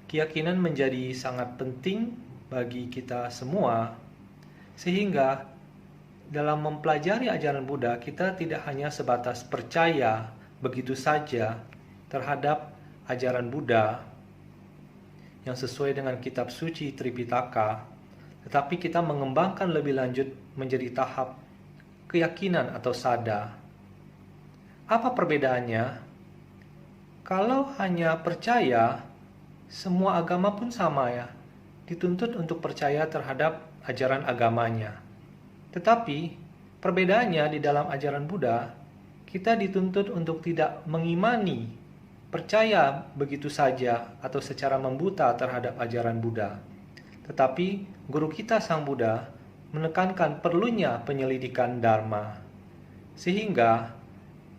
keyakinan menjadi sangat penting bagi kita semua, sehingga dalam mempelajari ajaran Buddha, kita tidak hanya sebatas percaya begitu saja terhadap ajaran Buddha yang sesuai dengan kitab suci Tripitaka, tetapi kita mengembangkan lebih lanjut menjadi tahap keyakinan atau sada. Apa perbedaannya? Kalau hanya percaya, semua agama pun sama ya, dituntut untuk percaya terhadap ajaran agamanya. Tetapi perbedaannya di dalam ajaran Buddha, kita dituntut untuk tidak mengimani, percaya begitu saja atau secara membuta terhadap ajaran Buddha. Tetapi guru kita Sang Buddha menekankan perlunya penyelidikan Dharma, sehingga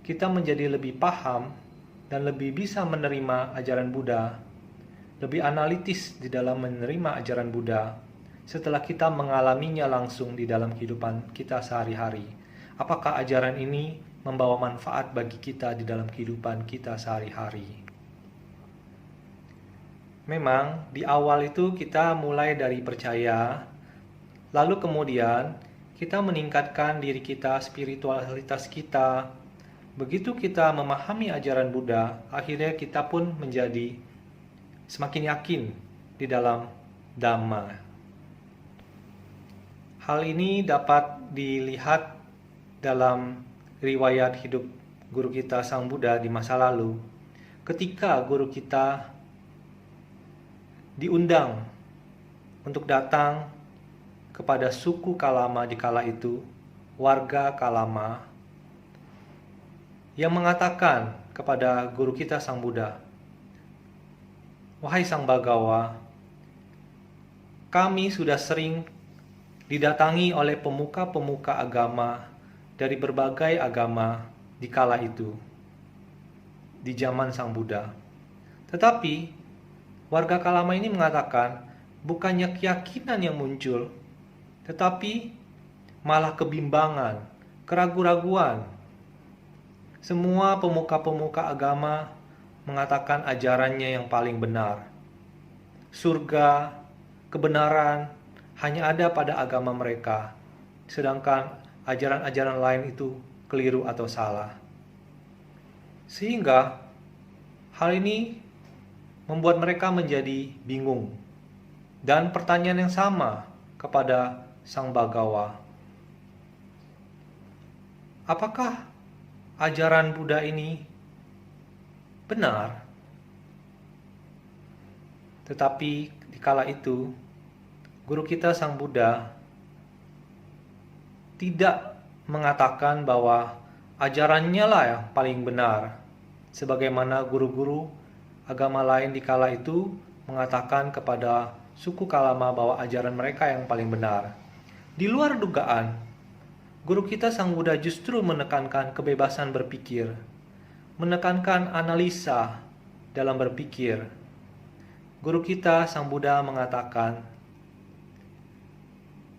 kita menjadi lebih paham dan lebih bisa menerima ajaran Buddha, lebih analitis di dalam menerima ajaran Buddha setelah kita mengalaminya langsung di dalam kehidupan kita sehari-hari. Apakah ajaran ini membawa manfaat bagi kita di dalam kehidupan kita sehari-hari? Memang di awal itu kita mulai dari percaya, lalu kemudian kita meningkatkan diri kita, spiritualitas kita. Begitu kita memahami ajaran Buddha, akhirnya kita pun menjadi semakin yakin di dalam Dhamma. Hal ini dapat dilihat dalam riwayat hidup guru kita Sang Buddha di masa lalu. Ketika guru kita diundang untuk datang kepada suku Kalama di kala itu, warga Kalama, yang mengatakan kepada guru kita Sang Buddha, "Wahai Sang Bagawa, kami sudah sering didatangi oleh pemuka-pemuka agama dari berbagai agama di kala itu, di zaman Sang Buddha. Tetapi warga Kalama ini mengatakan bukannya keyakinan yang muncul, tetapi malah kebimbangan, keraguan-raguan. Semua pemuka-pemuka agama mengatakan ajarannya yang paling benar. Surga, kebenaran hanya ada pada agama mereka, sedangkan ajaran-ajaran lain itu keliru atau salah." Sehingga hal ini membuat mereka menjadi bingung. Dan pertanyaan yang sama kepada Sang Bagawa, apakah ajaran Buddha ini benar? Tetapi di kala itu, guru kita Sang Buddha tidak mengatakan bahwa ajarannya lah yang paling benar, sebagaimana guru-guru agama lain di kala itu mengatakan kepada suku Kalama bahwa ajaran mereka yang paling benar. Di luar dugaan, guru kita Sang Buddha justru menekankan kebebasan berpikir, menekankan analisa dalam berpikir. Guru kita Sang Buddha mengatakan,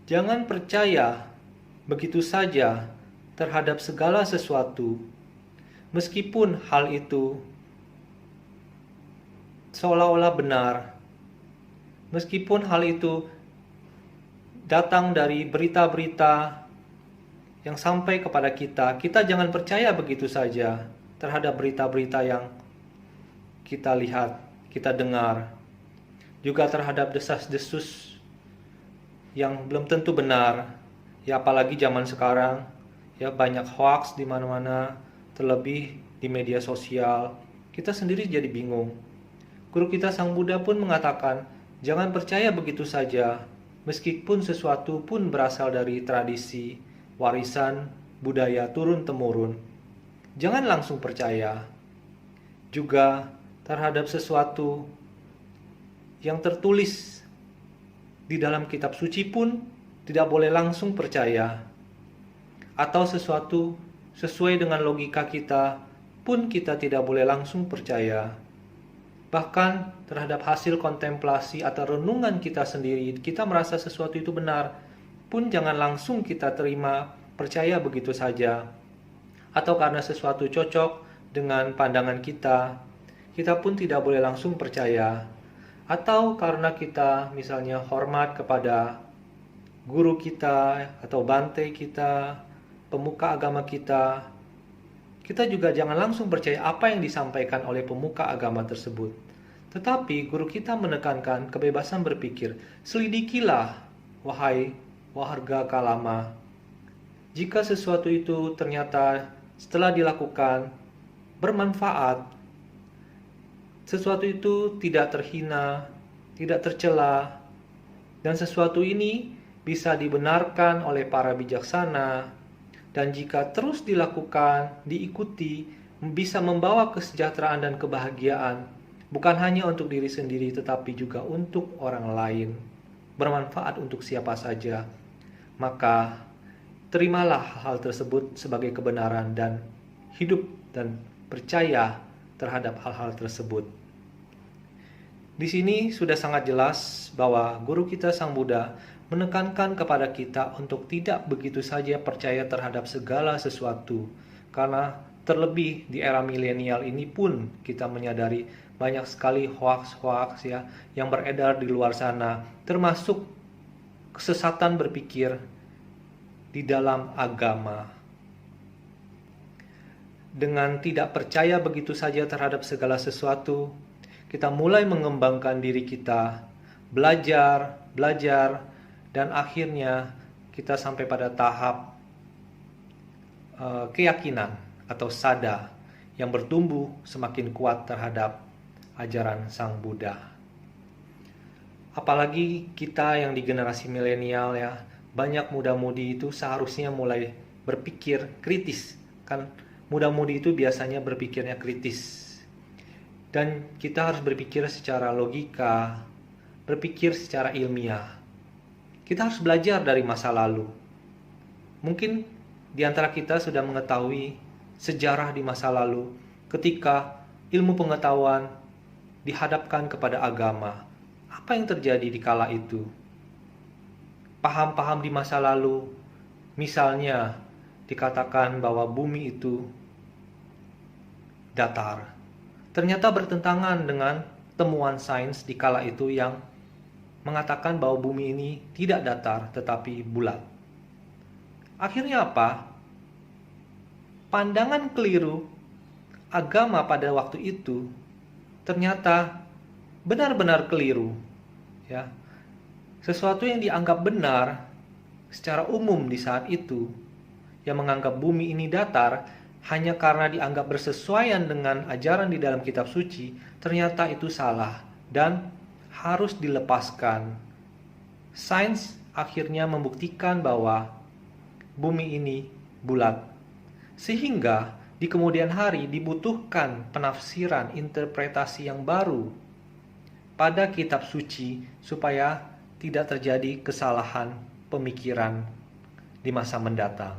"Jangan percaya begitu saja terhadap segala sesuatu, meskipun hal itu seolah-olah benar, meskipun hal itu datang dari berita-berita yang sampai kepada kita. Kita jangan percaya begitu saja terhadap berita-berita yang kita lihat, kita dengar, juga terhadap desas-desus yang belum tentu benar. Ya apalagi zaman sekarang, ya banyak hoax di mana-mana, terlebih di media sosial. Kita sendiri jadi bingung. Guru kita Sang Buddha pun mengatakan, jangan percaya begitu saja, meskipun sesuatu pun berasal dari tradisi, warisan, budaya turun-temurun. Jangan langsung percaya. Juga terhadap sesuatu yang tertulis di dalam kitab suci pun tidak boleh langsung percaya. Atau sesuatu sesuai dengan logika kita pun kita tidak boleh langsung percaya. Bahkan terhadap hasil kontemplasi atau renungan kita sendiri, kita merasa sesuatu itu benar, pun jangan langsung kita terima, percaya begitu saja. Atau karena sesuatu cocok dengan pandangan kita, kita pun tidak boleh langsung percaya. Atau karena kita misalnya hormat kepada guru kita atau bante kita, pemuka agama kita, kita juga jangan langsung percaya apa yang disampaikan oleh pemuka agama tersebut. Tetapi guru kita menekankan kebebasan berpikir. Selidikilah, wahai warga Kalama. Jika sesuatu itu ternyata setelah dilakukan bermanfaat, sesuatu itu tidak terhina, tidak tercela, dan sesuatu ini bisa dibenarkan oleh para bijaksana, dan jika terus dilakukan, diikuti, bisa membawa kesejahteraan dan kebahagiaan, bukan hanya untuk diri sendiri tetapi juga untuk orang lain, bermanfaat untuk siapa saja, maka terimalah hal tersebut sebagai kebenaran dan hidup dan percaya terhadap hal-hal tersebut. Di sini sudah sangat jelas bahwa guru kita Sang Buddha menekankan kepada kita untuk tidak begitu saja percaya terhadap segala sesuatu, karena terlebih di era milenial ini pun kita menyadari banyak sekali hoaks-hoaks ya yang beredar di luar sana, termasuk kesesatan berpikir di dalam agama. Dengan tidak percaya begitu saja terhadap segala sesuatu, kita mulai mengembangkan diri kita, belajar, dan akhirnya kita sampai pada tahap keyakinan atau sada yang bertumbuh semakin kuat terhadap ajaran Sang Buddha. Apalagi kita yang di generasi milenial ya, banyak muda-mudi itu seharusnya mulai berpikir kritis. Kan muda-mudi itu biasanya berpikirnya kritis. Dan kita harus berpikir secara logika, berpikir secara ilmiah. Kita harus belajar dari masa lalu. Mungkin di antara kita sudah mengetahui sejarah di masa lalu ketika ilmu pengetahuan dihadapkan kepada agama. Apa yang terjadi di kala itu? Paham-paham di masa lalu, misalnya dikatakan bahwa bumi itu datar. Ternyata bertentangan dengan temuan sains di kala itu yang mengatakan bahwa bumi ini tidak datar tetapi bulat. Akhirnya apa? Pandangan keliru agama pada waktu itu ternyata benar-benar keliru. Ya. Sesuatu yang dianggap benar secara umum di saat itu, yang menganggap bumi ini datar hanya karena dianggap bersesuaian dengan ajaran di dalam kitab suci, ternyata itu salah dan harus dilepaskan. Sains akhirnya membuktikan bahwa bumi ini bulat. Sehingga di kemudian hari dibutuhkan penafsiran interpretasi yang baru pada kitab suci supaya tidak terjadi kesalahan pemikiran di masa mendatang.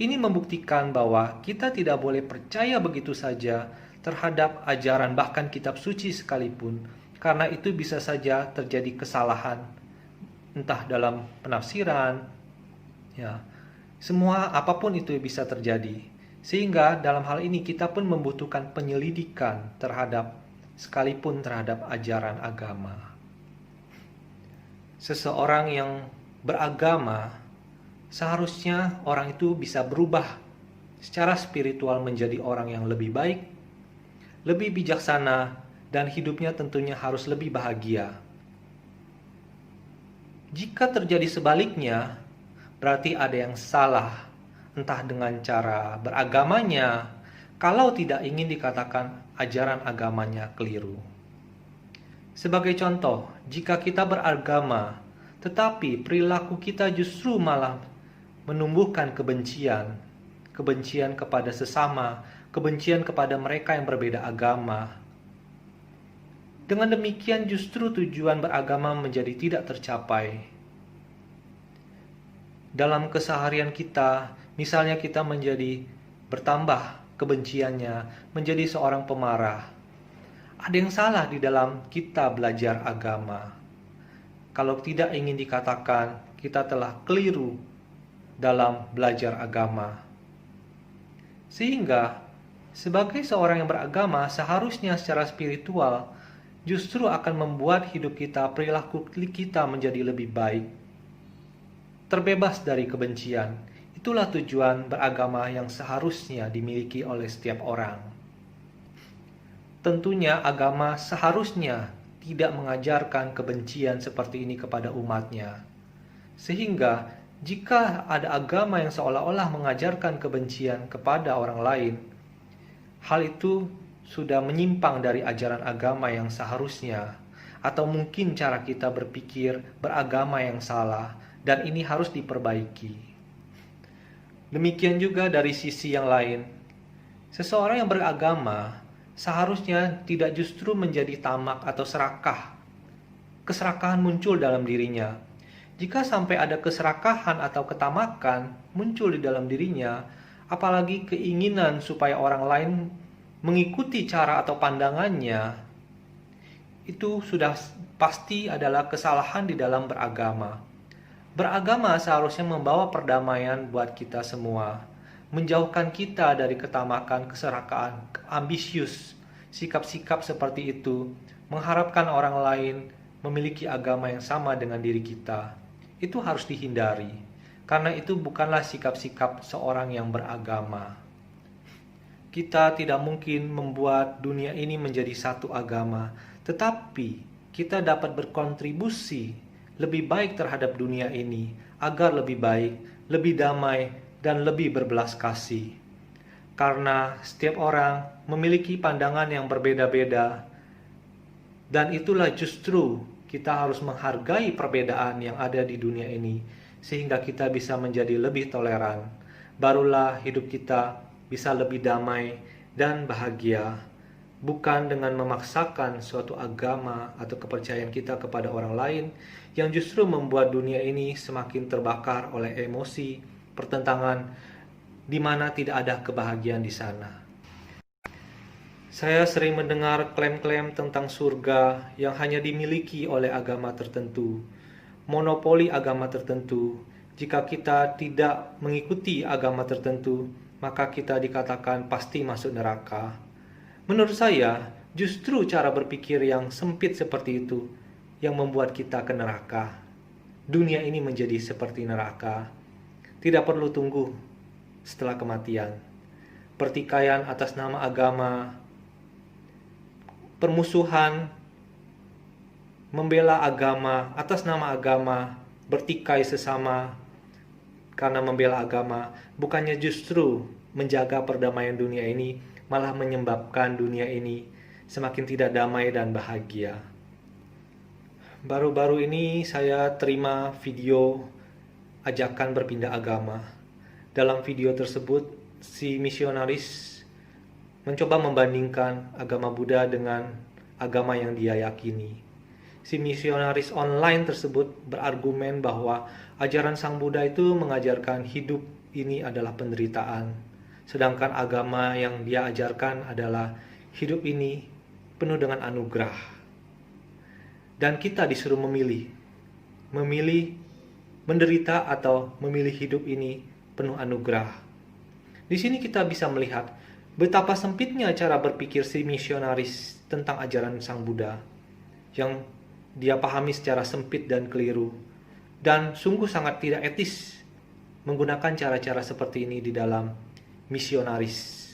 Ini membuktikan bahwa kita tidak boleh percaya begitu saja terhadap ajaran bahkan kitab suci sekalipun, karena itu bisa saja terjadi kesalahan entah dalam penafsiran, ya, semua apapun itu bisa terjadi. Sehingga dalam hal ini kita pun membutuhkan penyelidikan terhadap sekalipun terhadap ajaran agama. Seseorang yang beragama seharusnya orang itu bisa berubah secara spiritual menjadi orang yang lebih baik, lebih bijaksana, dan hidupnya tentunya harus lebih bahagia. Jika terjadi sebaliknya, berarti ada yang salah, entah dengan cara beragamanya, kalau tidak ingin dikatakan ajaran agamanya keliru. Sebagai contoh, jika kita beragama, tetapi perilaku kita justru malah menumbuhkan kebencian, kebencian kepada sesama, kebencian kepada mereka yang berbeda agama. Dengan demikian justru tujuan beragama menjadi tidak tercapai. Dalam keseharian kita, misalnya kita menjadi bertambah kebenciannya, menjadi seorang pemarah. Ada yang salah di dalam kita belajar agama. Kalau tidak ingin dikatakan kita telah keliru dalam belajar agama. Sehingga sebagai seorang yang beragama seharusnya secara spiritual justru akan membuat hidup kita, perilaku kita menjadi lebih baik. Terbebas dari kebencian, itulah tujuan beragama yang seharusnya dimiliki oleh setiap orang. Tentunya agama seharusnya tidak mengajarkan kebencian seperti ini kepada umatnya. Sehingga jika ada agama yang seolah-olah mengajarkan kebencian kepada orang lain, hal itu sudah menyimpang dari ajaran agama yang seharusnya, atau mungkin cara kita berpikir beragama yang salah, dan ini harus diperbaiki. Demikian juga dari sisi yang lain, seseorang yang beragama seharusnya tidak justru menjadi tamak atau serakah. Keserakahan muncul dalam dirinya. Jika sampai ada keserakahan atau ketamakan muncul di dalam dirinya, apalagi keinginan supaya orang lain mengikuti cara atau pandangannya, itu sudah pasti adalah kesalahan di dalam beragama. Beragama seharusnya membawa perdamaian buat kita semua, menjauhkan kita dari ketamakan, keserakahan, ambisius, sikap-sikap seperti itu, mengharapkan orang lain memiliki agama yang sama dengan diri kita. Itu harus dihindari, karena itu bukanlah sikap-sikap seorang yang beragama. Kita tidak mungkin membuat dunia ini menjadi satu agama, tetapi kita dapat berkontribusi lebih baik terhadap dunia ini, agar lebih baik, lebih damai, dan lebih berbelas kasih. Karena setiap orang memiliki pandangan yang berbeda-beda, dan itulah justru kita harus menghargai perbedaan yang ada di dunia ini, sehingga kita bisa menjadi lebih toleran. Barulah hidup kita bisa lebih damai dan bahagia, bukan dengan memaksakan suatu agama atau kepercayaan kita kepada orang lain, yang justru membuat dunia ini semakin terbakar oleh emosi, pertentangan, di mana tidak ada kebahagiaan di sana. Saya sering mendengar klaim-klaim tentang surga yang hanya dimiliki oleh agama tertentu, monopoli agama tertentu. Jika kita tidak mengikuti agama tertentu, maka kita dikatakan pasti masuk neraka. Menurut saya, justru cara berpikir yang sempit seperti itu yang membuat kita ke neraka. Dunia ini menjadi seperti neraka. Tidak perlu tunggu setelah kematian. Pertikaian atas nama agama, permusuhan, membela agama atas nama agama, bertikai sesama karena membela agama, bukannya justru menjaga perdamaian dunia ini, malah menyebabkan dunia ini semakin tidak damai dan bahagia. Baru-baru ini saya terima video ajakan berpindah agama. Dalam video tersebut, si misionaris mencoba membandingkan agama Buddha dengan agama yang dia yakini. Si misionaris online tersebut berargumen bahwa ajaran Sang Buddha itu mengajarkan hidup ini adalah penderitaan, sedangkan agama yang dia ajarkan adalah hidup ini penuh dengan anugerah. Dan kita disuruh memilih menderita atau memilih hidup ini penuh anugerah. Di sini kita bisa melihat betapa sempitnya cara berpikir si misionaris tentang ajaran Sang Buddha, yang dia pahami secara sempit dan keliru, dan sungguh sangat tidak etis menggunakan cara-cara seperti ini di dalam misionaris.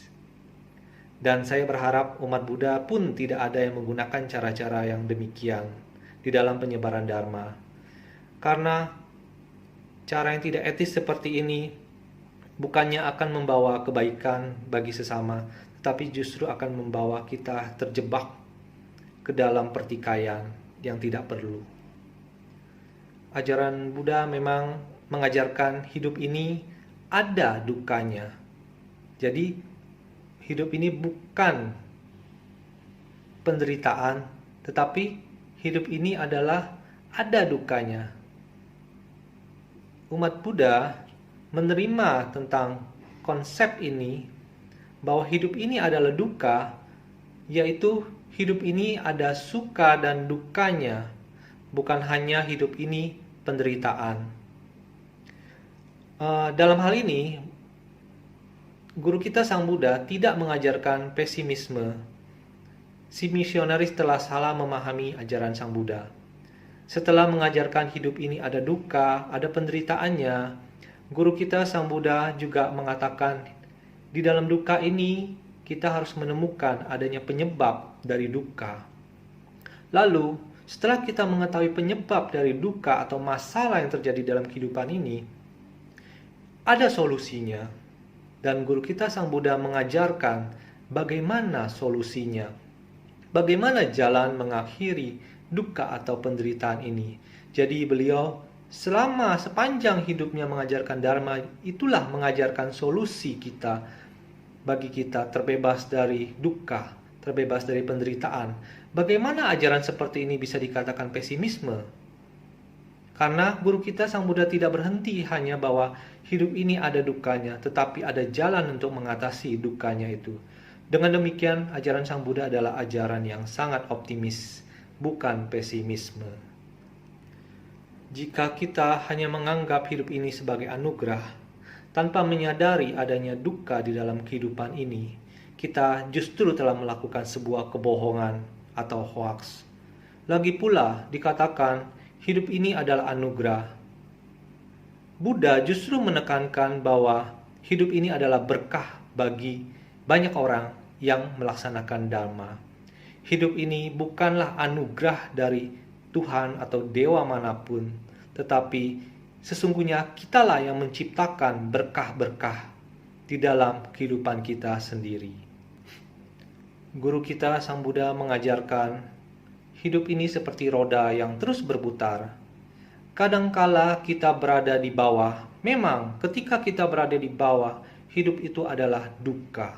Dan saya berharap umat Buddha pun tidak ada yang menggunakan cara-cara yang demikian di dalam penyebaran Dharma. Karena cara yang tidak etis seperti ini bukannya akan membawa kebaikan bagi sesama, tetapi justru akan membawa kita terjebak ke dalam pertikaian yang tidak perlu. Ajaran Buddha memang mengajarkan hidup ini ada dukanya. Jadi hidup ini bukan penderitaan, tetapi hidup ini adalah ada dukanya. Umat Buddha menerima tentang konsep ini, bahwa hidup ini adalah duka, yaitu hidup ini ada suka dan dukanya, bukan hanya hidup ini penderitaan. Dalam hal ini, guru kita Sang Buddha tidak mengajarkan pesimisme, si misionaris telah salah memahami ajaran Sang Buddha. Setelah mengajarkan hidup ini ada duka, ada penderitaannya, guru kita Sang Buddha juga mengatakan di dalam duka ini kita harus menemukan adanya penyebab dari duka. Lalu, setelah kita mengetahui penyebab dari duka atau masalah yang terjadi dalam kehidupan ini, ada solusinya. Dan guru kita Sang Buddha mengajarkan bagaimana solusinya. Bagaimana jalan mengakhiri duka atau penderitaan ini. Jadi beliau selama sepanjang hidupnya mengajarkan Dharma, itulah mengajarkan solusi kita bagi kita terbebas dari duka, terbebas dari penderitaan. Bagaimana ajaran seperti ini bisa dikatakan pesimisme? Karena guru kita Sang Buddha tidak berhenti hanya bahwa hidup ini ada dukanya, tetapi ada jalan untuk mengatasi dukanya itu. Dengan demikian, ajaran Sang Buddha adalah ajaran yang sangat optimis, bukan pesimisme. Jika kita hanya menganggap hidup ini sebagai anugerah, tanpa menyadari adanya duka di dalam kehidupan ini, kita justru telah melakukan sebuah kebohongan atau hoaks. Lagi pula dikatakan hidup ini adalah anugerah. Buddha justru menekankan bahwa hidup ini adalah berkah bagi banyak orang yang melaksanakan Dharma. Hidup ini bukanlah anugerah dari Tuhan atau dewa manapun, tetapi sesungguhnya kitalah yang menciptakan berkah-berkah di dalam kehidupan kita sendiri. Guru kita Sang Buddha mengajarkan hidup ini seperti roda yang terus berputar. Kadangkala kita berada di bawah. Memang ketika kita berada di bawah, hidup itu adalah duka.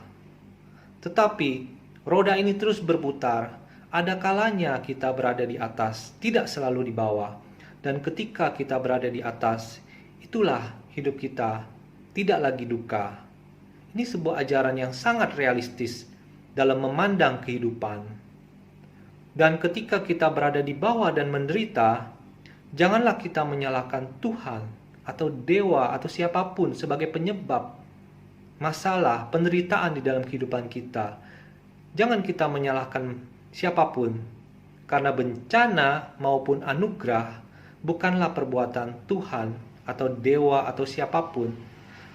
Tetapi roda ini terus berputar. Ada kalanya kita berada di atas, tidak selalu di bawah. Dan ketika kita berada di atas, itulah hidup kita tidak lagi duka. Ini sebuah ajaran yang sangat realistis dalam memandang kehidupan. Dan ketika kita berada di bawah dan menderita, janganlah kita menyalahkan Tuhan atau dewa atau siapapun sebagai penyebab masalah, penderitaan di dalam kehidupan kita. Jangan kita menyalahkan siapapun, karena bencana maupun anugerah bukanlah perbuatan Tuhan atau dewa atau siapapun,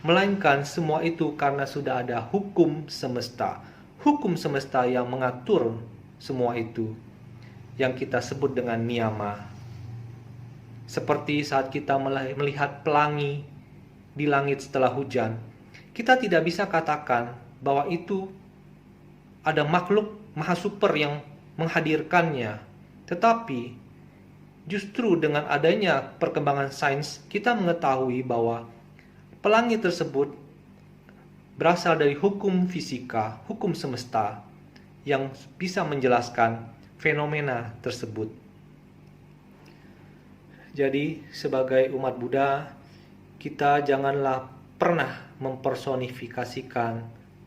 melainkan semua itu karena sudah ada hukum semesta. Hukum semesta yang mengatur semua itu, yang kita sebut dengan niyama. Seperti saat kita melihat pelangi di langit setelah hujan, kita tidak bisa katakan bahwa itu ada makhluk maha super yang menghadirkannya. Tetapi justru dengan adanya perkembangan sains, kita mengetahui bahwa pelangi tersebut berasal dari hukum fisika, hukum semesta yang bisa menjelaskan fenomena tersebut. Jadi sebagai umat Buddha, kita janganlah pernah mempersonifikasikan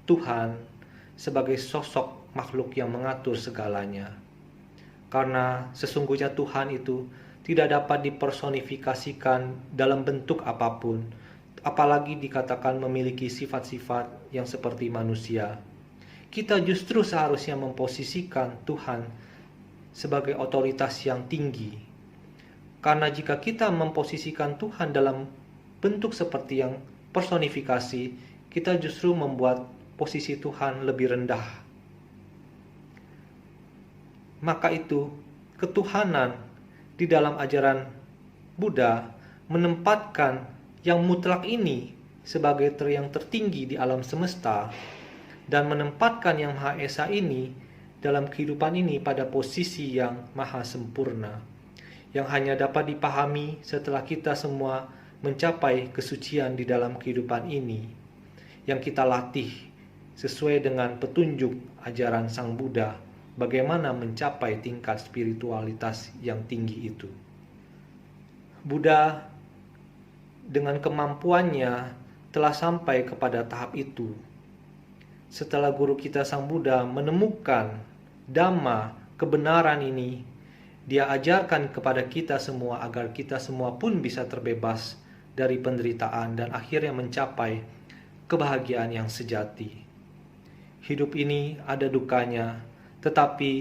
Tuhan sebagai sosok makhluk yang mengatur segalanya. Karena sesungguhnya Tuhan itu tidak dapat dipersonifikasikan dalam bentuk apapun, apalagi dikatakan memiliki sifat-sifat yang seperti manusia. Kita justru seharusnya memposisikan Tuhan sebagai otoritas yang tinggi. Karena jika kita memposisikan Tuhan dalam bentuk seperti yang personifikasi, kita justru membuat posisi Tuhan lebih rendah. Maka itu, ketuhanan di dalam ajaran Buddha menempatkan yang mutlak ini sebagai yang tertinggi di alam semesta, dan menempatkan yang Maha Esa ini dalam kehidupan ini pada posisi yang maha sempurna, yang hanya dapat dipahami setelah kita semua mencapai kesucian di dalam kehidupan ini, yang kita latih sesuai dengan petunjuk ajaran Sang Buddha, bagaimana mencapai tingkat spiritualitas yang tinggi itu. Buddha dengan kemampuannya telah sampai kepada tahap itu. Setelah guru kita Sang Buddha menemukan Dhamma, kebenaran ini, dia ajarkan kepada kita semua agar kita semua pun bisa terbebas dari penderitaan dan akhirnya mencapai kebahagiaan yang sejati. Hidup ini ada dukanya, Tetapi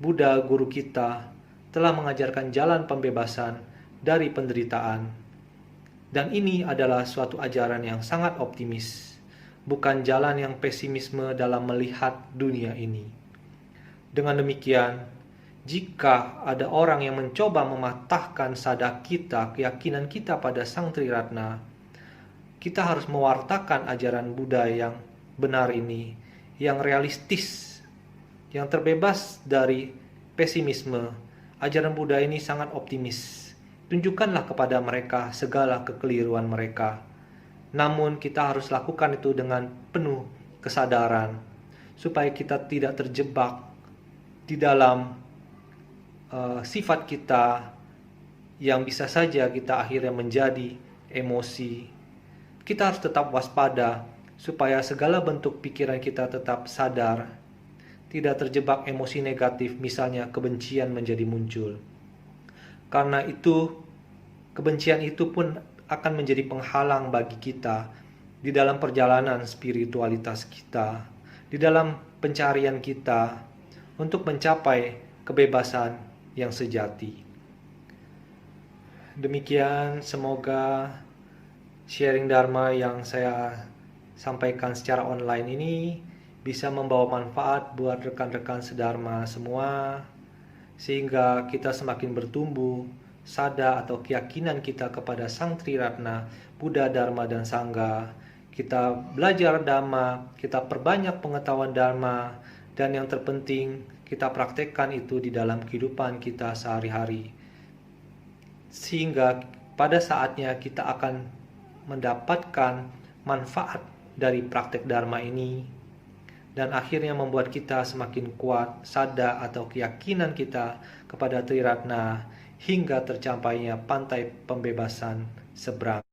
Buddha guru kita telah mengajarkan jalan pembebasan dari penderitaan. Dan ini adalah suatu ajaran yang sangat optimis, bukan jalan yang pesimisme dalam melihat dunia ini. Dengan demikian, jika ada orang yang mencoba mematahkan sadar kita, keyakinan kita pada Sang Triratna, kita harus mewartakan ajaran Buddha yang benar ini, yang realistis, yang terbebas dari pesimisme. Ajaran Buddha ini sangat optimis. Tunjukkanlah kepada mereka segala kekeliruan mereka. Namun kita harus lakukan itu dengan penuh kesadaran, supaya kita tidak terjebak di dalam sifat kita yang bisa saja kita akhirnya menjadi emosi. Kita harus tetap waspada, supaya segala bentuk pikiran kita tetap sadar, tidak terjebak emosi negatif, misalnya kebencian menjadi muncul. Karena itu, kebencian itu pun akan menjadi penghalang bagi kita di dalam perjalanan spiritualitas kita, di dalam pencarian kita untuk mencapai kebebasan yang sejati. Demikian, semoga sharing Dharma yang saya sampaikan secara online ini bisa membawa manfaat buat rekan-rekan sedharma semua, sehingga kita semakin bertumbuh sada atau keyakinan kita kepada Sang Triratna, Buddha, Dharma, dan Sangha. Kita belajar Dhamma, kita perbanyak pengetahuan Dharma, dan yang terpenting kita praktekkan itu di dalam kehidupan kita sehari-hari. Sehingga pada saatnya kita akan mendapatkan manfaat dari praktek Dharma ini, dan akhirnya membuat kita semakin kuat sada atau keyakinan kita kepada Triratna hingga tercapainya pantai pembebasan seberang.